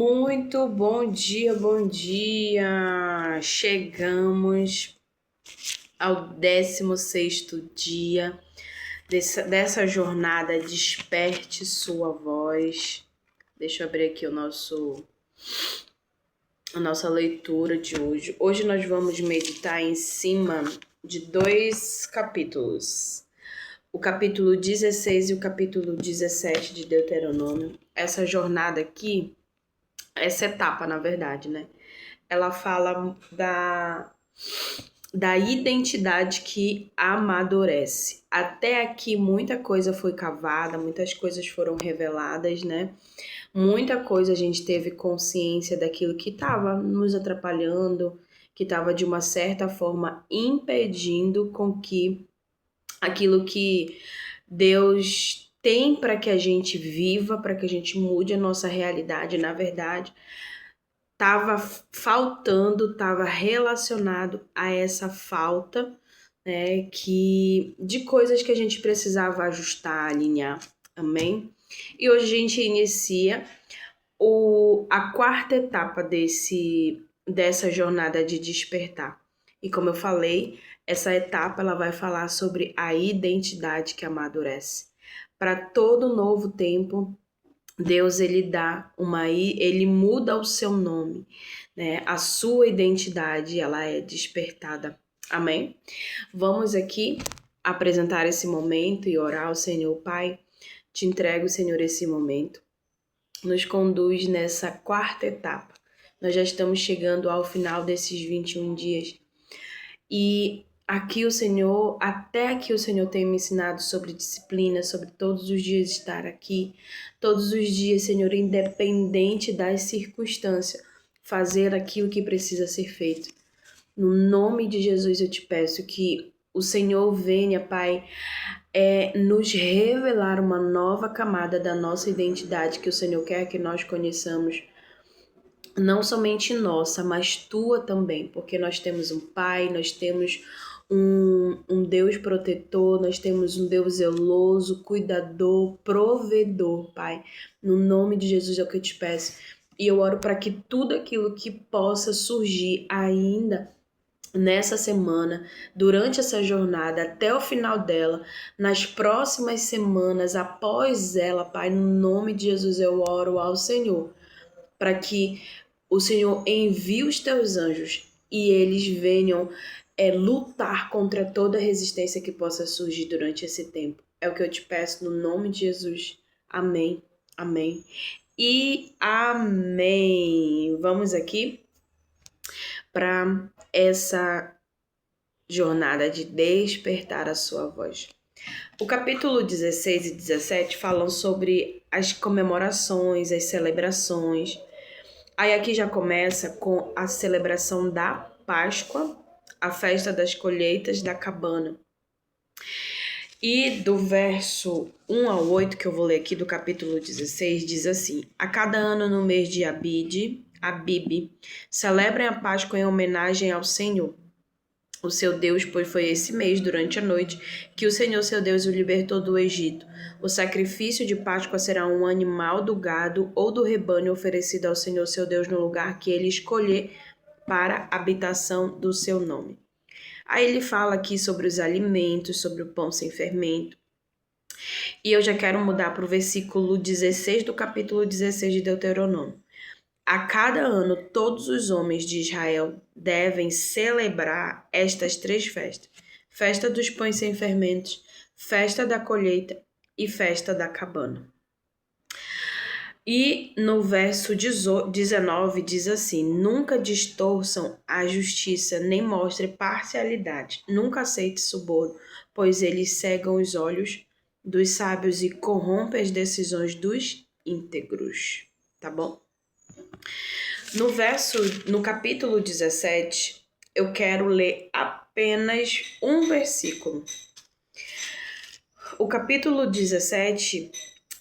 Muito bom dia, bom dia! Chegamos ao 16º dia dessa jornada Desperte Sua Voz. Deixa eu abrir aqui a nossa leitura de hoje. Hoje nós vamos meditar em cima de dois capítulos. O capítulo 16 e o capítulo 17 de Deuteronômio. Essa jornada aqui, essa etapa, na verdade, né? Ela fala da identidade que amadurece. Até aqui muita coisa foi cavada, muitas coisas foram reveladas, né? Muita coisa a gente teve consciência daquilo que estava nos atrapalhando, que estava de uma certa forma impedindo com que aquilo que Deus tem para que a gente viva, para que a gente mude a nossa realidade, na verdade, estava faltando, estava relacionado a essa falta, né, de coisas que a gente precisava ajustar, alinhar, amém? E hoje a gente inicia a quarta etapa dessa jornada de despertar. E como eu falei, essa etapa ela vai falar sobre a identidade que amadurece. Para todo novo tempo, Deus ele muda o seu nome, né? A sua identidade, ela é despertada. Amém? Vamos aqui apresentar esse momento e orar ao Senhor. Pai, te entrego, Senhor, esse momento. Nos conduz nessa quarta etapa. Nós já estamos chegando ao final desses 21 dias. E até aqui o Senhor tem me ensinado sobre disciplina, sobre todos os dias estar aqui, todos os dias, Senhor, independente das circunstâncias, fazer aquilo que precisa ser feito. No nome de Jesus eu te peço que o Senhor venha, Pai, nos revelar uma nova camada da nossa identidade que o Senhor quer que nós conheçamos, não somente nossa, mas tua também, porque nós temos um Pai, nós temos um Deus protetor, nós temos um Deus zeloso, cuidador, provedor, Pai. No nome de Jesus é o que eu te peço. E eu oro para que tudo aquilo que possa surgir ainda nessa semana, durante essa jornada, até o final dela, nas próximas semanas, após ela, Pai, no nome de Jesus eu oro ao Senhor, para que o Senhor envie os teus anjos e eles venham lutar contra toda resistência que possa surgir durante esse tempo. É o que eu te peço no nome de Jesus. Amém, amém e amém. Vamos aqui para essa jornada de despertar a sua voz. O capítulo 16 e 17 falam sobre as comemorações, as celebrações. Aí aqui já começa com a celebração da Páscoa, a festa das colheitas da cabana. E do verso 1 ao 8, que eu vou ler aqui do capítulo 16, diz assim: A cada ano no mês de Abibe, celebrem a Páscoa em homenagem ao Senhor, o seu Deus, pois foi esse mês, durante a noite, que o Senhor, seu Deus, o libertou do Egito. O sacrifício de Páscoa será um animal do gado ou do rebanho oferecido ao Senhor, seu Deus, no lugar que ele escolher para a habitação do seu nome. Aí ele fala aqui sobre os alimentos, sobre o pão sem fermento. E eu já quero mudar para o versículo 16 do capítulo 16 de Deuteronômio. A cada ano, todos os homens de Israel devem celebrar estas 3 festas: festa dos pães sem fermentos, festa da colheita e festa da cabana. E no verso 19 diz assim: Nunca distorçam a justiça, nem mostrem parcialidade. Nunca aceite suborno, pois eles cegam os olhos dos sábios e corrompem as decisões dos íntegros. Tá bom? No capítulo 17, eu quero ler apenas um versículo. O capítulo 17,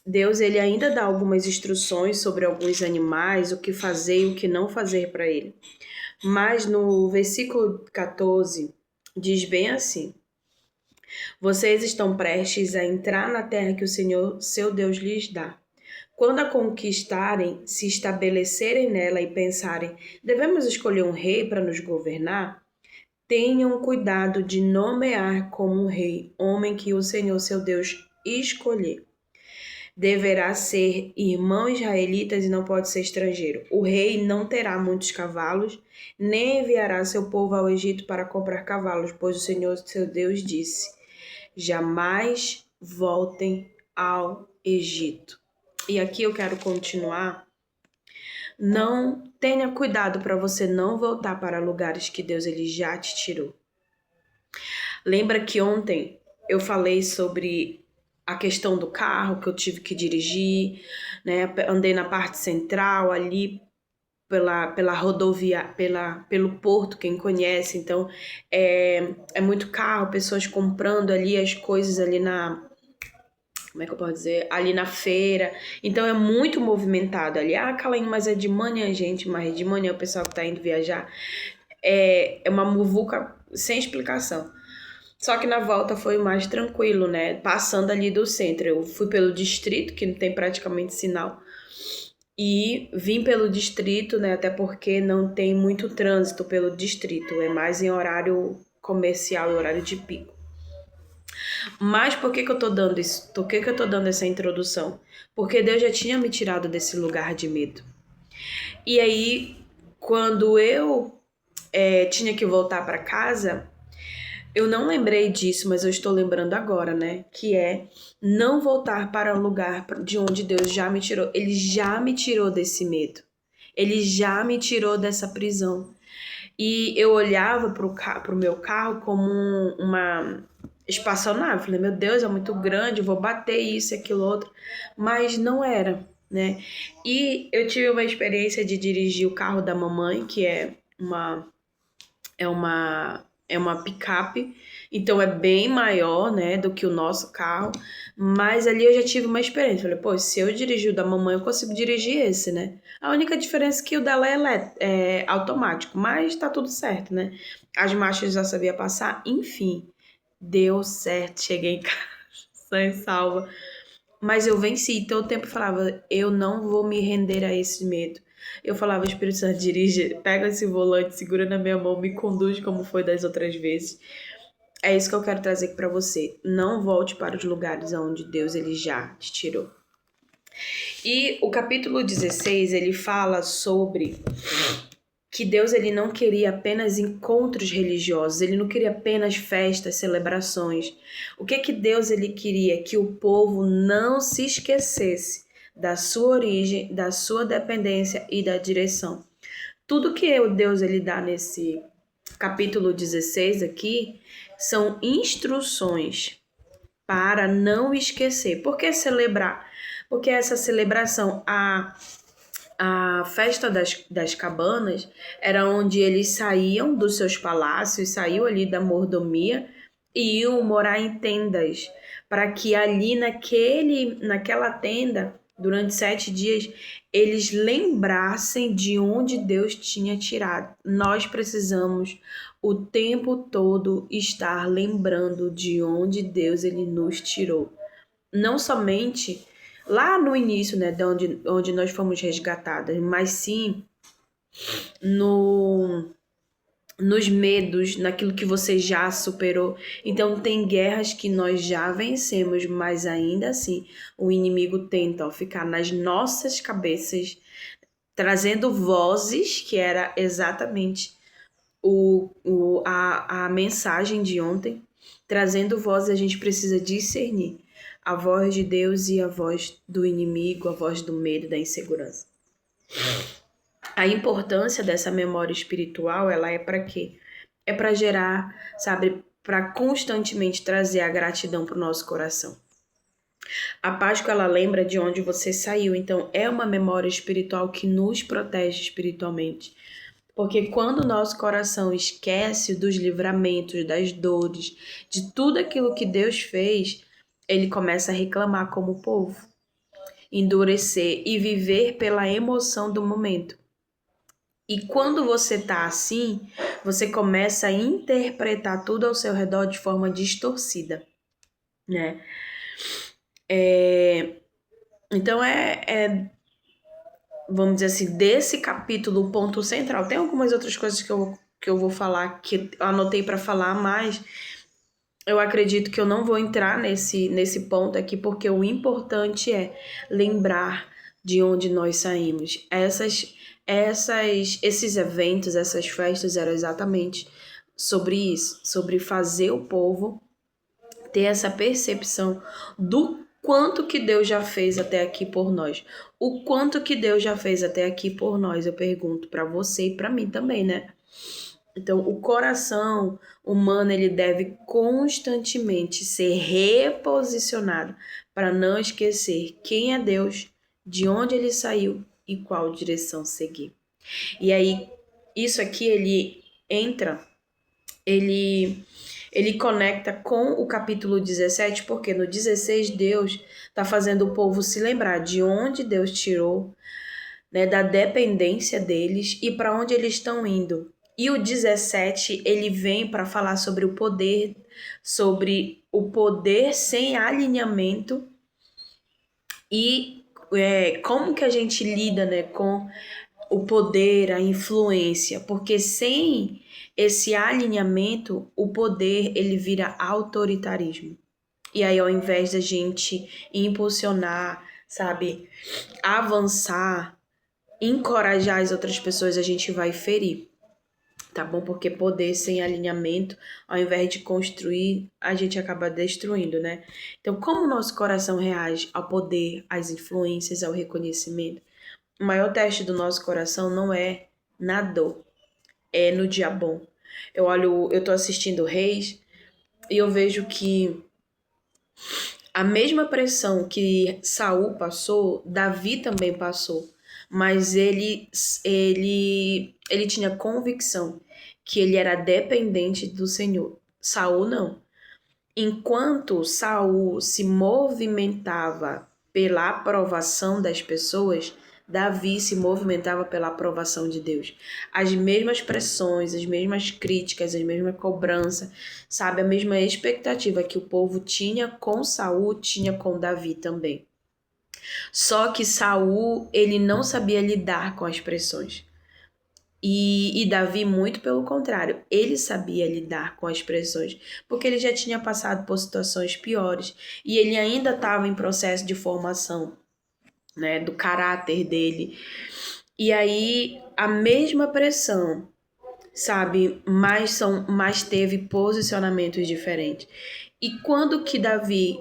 Deus ele ainda dá algumas instruções sobre alguns animais, o que fazer e o que não fazer para ele. Mas no versículo 14, diz bem assim: Vocês estão prestes a entrar na terra que o Senhor, seu Deus, lhes dá. Quando a conquistarem, se estabelecerem nela e pensarem, devemos escolher um rei para nos governar, tenham cuidado de nomear como um rei, homem que o Senhor seu Deus escolher. Deverá ser irmão israelitas e não pode ser estrangeiro. O rei não terá muitos cavalos, nem enviará seu povo ao Egito para comprar cavalos, pois o Senhor seu Deus disse: jamais voltem ao Egito. E aqui eu quero continuar. Não tenha cuidado para você não voltar para lugares que Deus ele já te tirou. Lembra que ontem eu falei sobre a questão do carro que eu tive que dirigir, né? Andei na parte central ali pela rodovia, pelo porto, quem conhece, então é muito carro, pessoas comprando ali as coisas ali como é que eu posso dizer? Ali na feira. Então é muito movimentado ali. Ah, Kalaine, mas é de manhã, gente. Mas de manhã o pessoal que tá indo viajar é uma muvuca sem explicação. Só que na volta foi mais tranquilo, né? Passando ali do centro. Eu fui pelo distrito, que não tem praticamente sinal. E vim pelo distrito, né? Até porque não tem muito trânsito pelo distrito. É mais em horário comercial e horário de pico. Mas por que eu tô dando isso? Por que eu tô dando essa introdução? Porque Deus já tinha me tirado desse lugar de medo. E aí, quando eu tinha que voltar para casa, eu não lembrei disso, mas eu estou lembrando agora, né? Que é não voltar para o lugar de onde Deus já me tirou. Ele já me tirou desse medo. Ele já me tirou dessa prisão. E eu olhava pro meu carro como uma espaçonave. Falei, meu Deus, é muito grande, vou bater isso, aquilo, outro. Mas não era, né? E eu tive uma experiência de dirigir o carro da mamãe, que é uma picape, então é bem maior, né, do que o nosso carro, mas ali eu já tive uma experiência, falei, pô, se eu dirigir o da mamãe, eu consigo dirigir esse, né? A única diferença é que o dela é automático, mas tá tudo certo, né? As marchas já sabia passar, enfim, deu certo, cheguei em casa, sã e salva, mas eu venci, todo o tempo eu falava, eu não vou me render a esse medo. Eu falava, Espírito Santo, dirige, pega esse volante, segura na minha mão, me conduz como foi das outras vezes. É isso que eu quero trazer aqui para você. Não volte para os lugares onde Deus ele já te tirou. E o capítulo 16, ele fala sobre que Deus ele não queria apenas encontros religiosos, ele não queria apenas festas, celebrações. O que Deus ele queria? Que o povo não se esquecesse da sua origem, da sua dependência e da direção. Tudo que Deus ele dá nesse capítulo 16 aqui são instruções para não esquecer. Por que celebrar? Porque essa celebração, a festa das cabanas, era onde eles saíam dos seus palácios, saíam ali da mordomia e iam morar em tendas, para que ali naquela tenda, durante 7 dias, eles lembrassem de onde Deus tinha tirado. Nós precisamos o tempo todo estar lembrando de onde Deus ele nos tirou. Não somente lá no início, né, de onde nós fomos resgatadas, mas sim nos medos, naquilo que você já superou. Então tem guerras que nós já vencemos, mas ainda assim o inimigo tenta ficar nas nossas cabeças, trazendo vozes, que era exatamente a mensagem de ontem, trazendo vozes. A gente precisa discernir a voz de Deus e a voz do inimigo, a voz do medo, da insegurança. A importância dessa memória espiritual, ela é para quê? É para gerar, sabe, para constantemente trazer a gratidão para o nosso coração. A Páscoa, ela lembra de onde você saiu, então é uma memória espiritual que nos protege espiritualmente. Porque quando o nosso coração esquece dos livramentos, das dores, de tudo aquilo que Deus fez, ele começa a reclamar como povo, endurecer e viver pela emoção do momento. E quando você tá assim, você começa a interpretar tudo ao seu redor de forma distorcida, né? Então vamos dizer assim, desse capítulo, o ponto central. Tem algumas outras coisas que eu vou falar, que eu anotei para falar, mas eu acredito que eu não vou entrar nesse ponto aqui, porque o importante é lembrar de onde nós saímos. Esses eventos, essas festas eram exatamente sobre isso, sobre fazer o povo ter essa percepção do quanto que Deus já fez até aqui por nós. O quanto que Deus já fez até aqui por nós, eu pergunto para você e para mim também, né? Então, o coração humano ele deve constantemente ser reposicionado para não esquecer quem é Deus, de onde ele saiu e qual direção seguir. E aí, isso aqui ele entra, ele ele conecta com o capítulo 17, porque no 16 Deus está fazendo o povo se lembrar de onde Deus tirou, né, da dependência deles e para onde eles estão indo. E o 17, ele vem para falar sobre o poder sem alinhamento e como que a gente lida, né, com o poder, a influência, porque sem esse alinhamento, o poder ele vira autoritarismo. E aí, ao invés da gente impulsionar, sabe, avançar, encorajar as outras pessoas, a gente vai ferir, tá bom? Porque poder sem alinhamento, ao invés de construir, a gente acaba destruindo, né? Então, como o nosso coração reage ao poder, às influências, ao reconhecimento? O maior teste do nosso coração não é na dor, é no dia bom. Eu tô assistindo Reis e eu vejo que a mesma pressão que Saul passou, Davi também passou, mas ele tinha convicção que ele era dependente do Senhor. Saul não. Enquanto Saul se movimentava pela aprovação das pessoas, Davi se movimentava pela aprovação de Deus. As mesmas pressões, as mesmas críticas, as mesmas cobranças, sabe? A mesma expectativa que o povo tinha com Saul, tinha com Davi também. Só que Saul, ele não sabia lidar com as pressões. E Davi, muito pelo contrário, ele sabia lidar com as pressões, porque ele já tinha passado por situações piores e ele ainda estava em processo de formação, né, do caráter dele. E aí a mesma pressão, sabe, mas teve posicionamentos diferentes. E quando que Davi,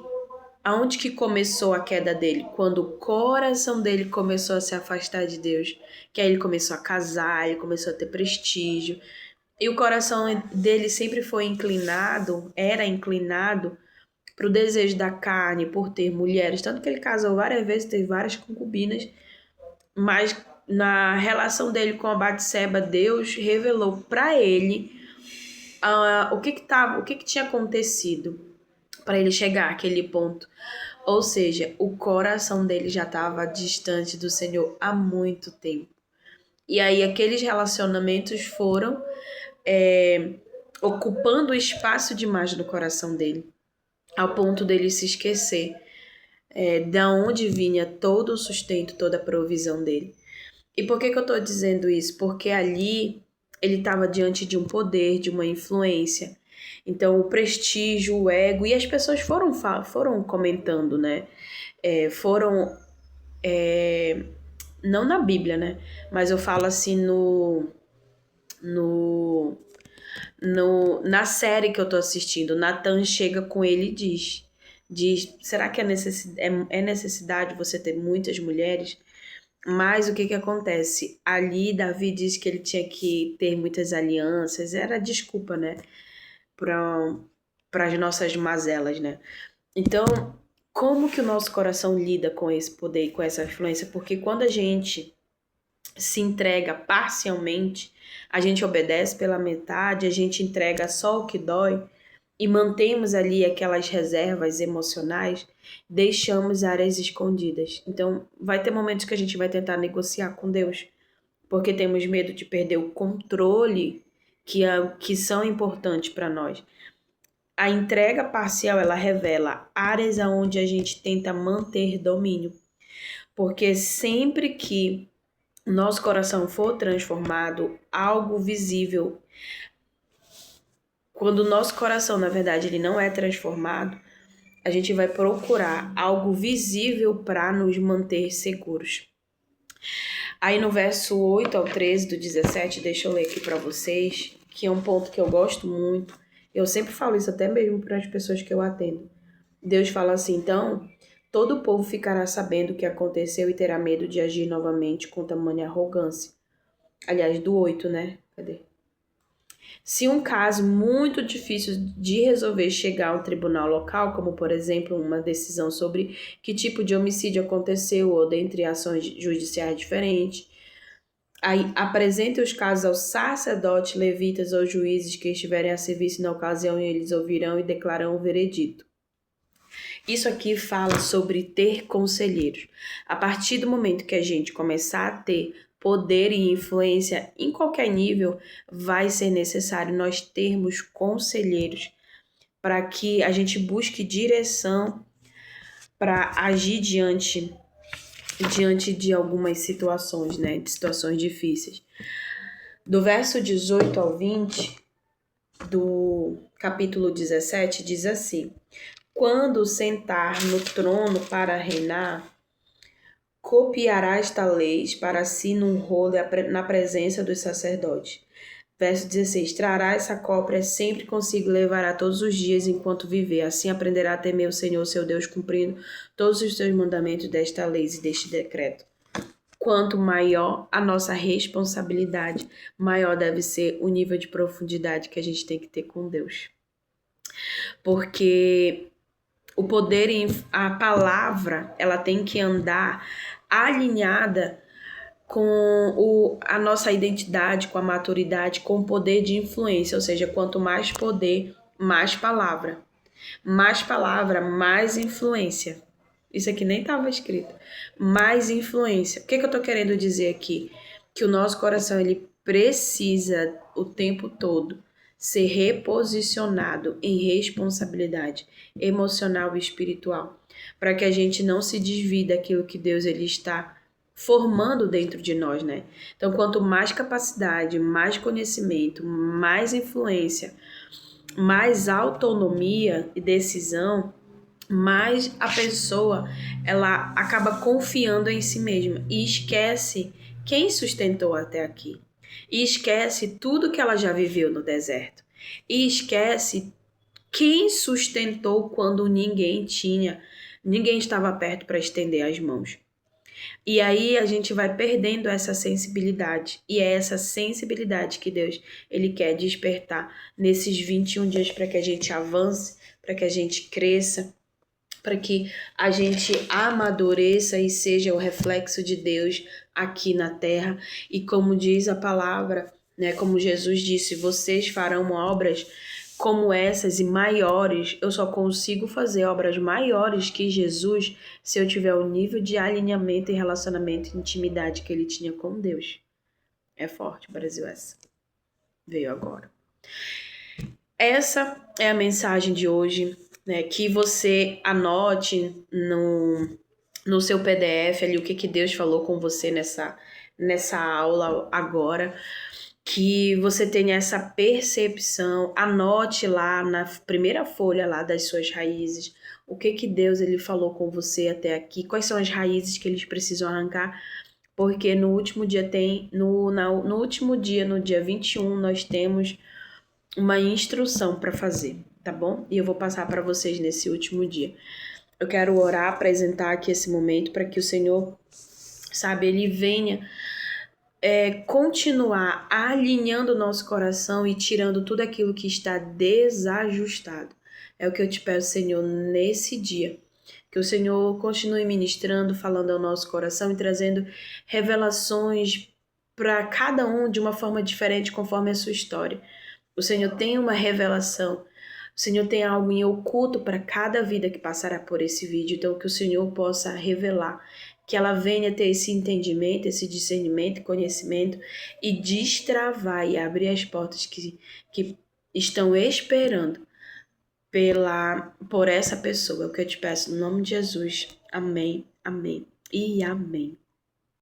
aonde que começou a queda dele? Quando o coração dele começou a se afastar de Deus, que aí ele começou a casar, ele começou a ter prestígio. E o coração dele sempre foi inclinado, era inclinado para o desejo da carne, por ter mulheres. Tanto que ele casou várias vezes, teve várias concubinas, mas na relação dele com a Batseba, Deus revelou para ele o que tinha acontecido para ele chegar àquele ponto. Ou seja, o coração dele já estava distante do Senhor há muito tempo. E aí aqueles relacionamentos foram ocupando espaço demais no coração dele, ao ponto dele se esquecer da onde vinha todo o sustento, toda a provisão dele. E por que eu estou dizendo isso? Porque ali ele estava diante de um poder, de uma influência. Então, o prestígio, o ego, e as pessoas foram comentando, né? Foram, não na Bíblia, né? Mas eu falo assim no, na série que eu tô assistindo. Nathan chega com ele e diz, será que é necessidade você ter muitas mulheres? Mas o que acontece? Ali, Davi diz que ele tinha que ter muitas alianças, era desculpa, né? Para as nossas mazelas, né? Então, como que o nosso coração lida com esse poder e com essa influência? Porque quando a gente se entrega parcialmente, a gente obedece pela metade, a gente entrega só o que dói e mantemos ali aquelas reservas emocionais, deixamos áreas escondidas. Então, vai ter momentos que a gente vai tentar negociar com Deus, porque temos medo de perder o controle que são importantes para nós. A entrega parcial, ela revela áreas onde a gente tenta manter domínio. Porque sempre que o nosso coração for transformado, algo visível, quando o nosso coração, na verdade, ele não é transformado, a gente vai procurar algo visível para nos manter seguros. Aí no verso 8 ao 13 do 17, deixa eu ler aqui para vocês, que é um ponto que eu gosto muito. Eu sempre falo isso até mesmo para as pessoas que eu atendo. Deus fala assim, então, todo o povo ficará sabendo o que aconteceu e terá medo de agir novamente com tamanha arrogância. Aliás, do 8, né? Cadê? Se um caso muito difícil de resolver chegar ao tribunal local, como por exemplo uma decisão sobre que tipo de homicídio aconteceu ou dentre ações judiciais diferentes, aí apresente os casos aos sacerdotes, levitas ou juízes que estiverem a serviço na ocasião e eles ouvirão e declararão o veredito. Isso aqui fala sobre ter conselheiros. A partir do momento que a gente começar a ter poder e influência em qualquer nível, vai ser necessário nós termos conselheiros para que a gente busque direção para agir diante de algumas situações, né? De situações difíceis. Do verso 18 ao 20 do capítulo 17 diz assim: quando sentar no trono para reinar, copiará esta lei para si num rolo na presença dos sacerdotes. Verso 16. Trará essa cópia sempre consigo, levará todos os dias enquanto viver. Assim aprenderá a temer o Senhor, seu Deus, cumprindo todos os seus mandamentos desta lei e deste decreto. Quanto maior a nossa responsabilidade, maior deve ser o nível de profundidade que a gente tem que ter com Deus. Porque o poder, a palavra, ela tem que andar alinhada com a nossa identidade, com a maturidade, com o poder de influência. Ou seja, quanto mais poder, mais palavra. Mais palavra, mais influência. Isso aqui nem estava escrito. Mais influência. O que eu estou querendo dizer aqui? Que o nosso coração, ele precisa o tempo todo ser reposicionado em responsabilidade emocional e espiritual, para que a gente não se desvie daquilo que Deus ele está formando dentro de nós, né? Então, quanto mais capacidade, mais conhecimento, mais influência, mais autonomia e decisão, mais a pessoa ela acaba confiando em si mesma e esquece quem sustentou até aqui. E esquece tudo que ela já viveu no deserto. E esquece quem sustentou quando ninguém estava perto para estender as mãos. E aí a gente vai perdendo essa sensibilidade. E é essa sensibilidade que Deus ele quer despertar nesses 21 dias para que a gente avance, para que a gente cresça, para que a gente amadureça e seja o reflexo de Deus aqui na terra. E como diz a palavra, né, como Jesus disse, vocês farão obras como essas e maiores. Eu só consigo fazer obras maiores que Jesus se eu tiver o nível de alinhamento e relacionamento e intimidade que ele tinha com Deus. É forte, Brasil, essa. Veio agora. Essa é a mensagem de hoje, né? Que você anote no seu PDF ali o que Deus falou com você nessa aula agora. Que você tenha essa percepção, anote lá na primeira folha lá das suas raízes, o que Deus ele falou com você até aqui, quais são as raízes que eles precisam arrancar, porque no último dia no último dia, no dia 21, nós temos uma instrução para fazer, tá bom? E eu vou passar para vocês nesse último dia. Eu quero orar, apresentar aqui esse momento para que o Senhor, sabe, ele venha continuar alinhando o nosso coração e tirando tudo aquilo que está desajustado. É o que eu te peço, Senhor, nesse dia. Que o Senhor continue ministrando, falando ao nosso coração e trazendo revelações para cada um de uma forma diferente, conforme a sua história. O Senhor tem uma revelação. O Senhor tem algo em oculto para cada vida que passará por esse vídeo. Então, que o Senhor possa revelar, que ela venha ter esse entendimento, esse discernimento, conhecimento e destravar e abrir as portas que estão esperando por essa pessoa. É o que eu te peço, no nome de Jesus. Amém, amém e amém.